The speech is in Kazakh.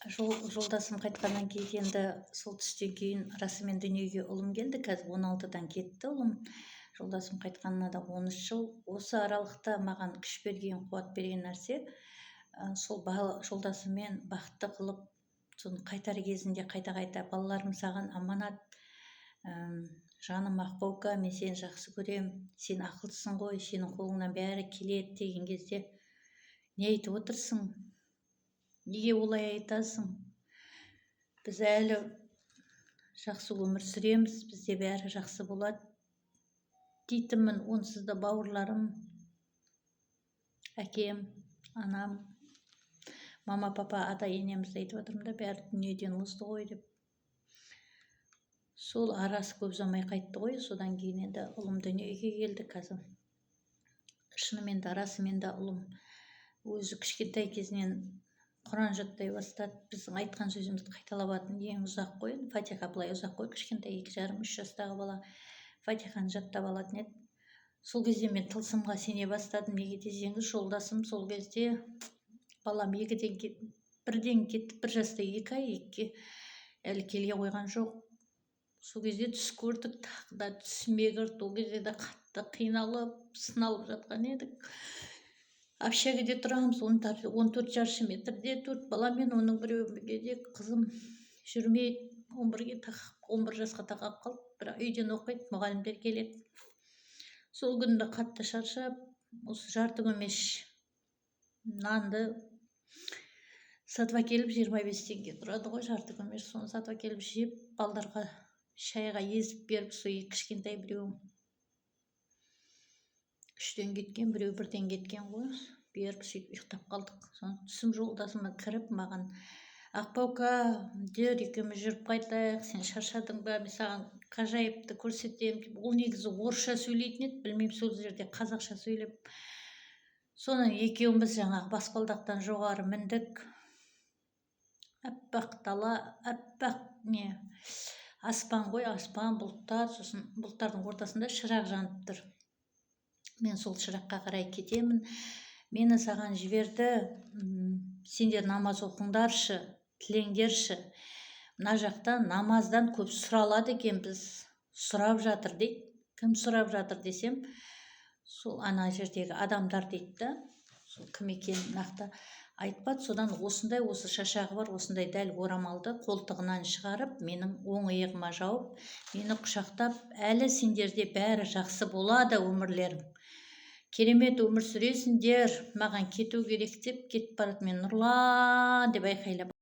Жолдасым қайтқаннан кейін енді сол түстен кейін расымен дүниеге ұлым келді. Қазір 16-дан кетті ұлым. Жолдасым қайтқанына да 13 жыл. Осы аралықта маған күш берген, қуат берген нәрсе сол жолдасыммен бақытты қылып, соны қайтар кезінде қайта балаларым саған аманат, жаным Ақбаука, мен сені жақсы көрем, сен ақылдысың ғой, сенің қолыңнан бәрі келеді деген кезде не айтып отырсың? Неге олай айтасың? Біз әлі жақсы өмір сүреміз, бізде бәрі жақсы болады дейтінмін. Онсыз да бауырларым, әкем, анам, мама, папа, ата, енемізді айтып отырмын да, бәрі дүниеден озды ғой деп. Сол арасы көп ұзамай қайтты ғой, содан кейін енді ұлым дүниеге келді қазір. Шынымен де расымен де ұлым өзі кішкентай кезінен Құран жаттай бастады. Біздің айтқан сөзімізді қайталабатын ең ұзақ қой. Фатиха былай ұзақ қой, кішкентай 2,5-3 жастағы бала Фатиханы жаттап алатын еді. Сол кезде мен тылсымға сене бастадым. Неге десеңіз, жолдасым сол кезде балам бірден кетті, 1 жаста 2 ай, 2-ге әлі келе қойған жоқ. Сол кезде түс көрдік, тағы да түсіме кірді. Ол кезде де қатты қиналып, сыналып жатқан едік. Общагіде тұрамыз, 14 шаршы метрде 4 баламен, оның біреуі мүгедек, қызым жүрмейді, 11 жасқа тақап қалды, бірақ үйден оқиды, мұғалімдер келеді. Сол күнді қатты шаршап, осы жарты көмеш нанды сатып әкеліп, 25 теңге тұрады ғой жарты көмеш, соны сатып әкеліп жеп, балдарға шайға езіп беріп, сол кішкентай біреу 3-тен кеткен, біреу 1-ден кеткен ғой, беріп сөйтіп ұйықтап қалдық. Соны түсім жолдасыма кіріп маған: Ақбаука, жүр, екеуміз жүріп қайтайық, сен шаршадың ба, мен саған ғажайыпты көрсетемін. Ол негізі орысша сөйлейтін еді, білмеймін, сол жерде қазақша сөйлеп. Соны екеуміз жаңағы баспалдақтан жоғары міндік. Аппақ дала, аппақ аспан ғой, аспан, бұлттар, сосын бұлттардың ортасында шырақ жанып тұр. Мен сол шыраққа қарай кетемін. Мені саған жіберді, сендер намаз оқыңдаршы, тілеңдерші. Мына жақта намаздан көп сұралады екен, біз сұрап жатыр дейді. Кім сұрап жатыр десем, сол ана жердегі адамдар дейді да. Сол кім екенін нақты айтпады. Содан осы шашағы бар, осындай дәл орамалды қолтығынан шығарып, менің оң иығыма жауып, мені құшақтап, әлі сендерде бәрі жақсы болады, өмірлерің. Керемет өмір сүресіңдер, маған кету керек деп кетіп барады. Мен нұрлан деп айқайлап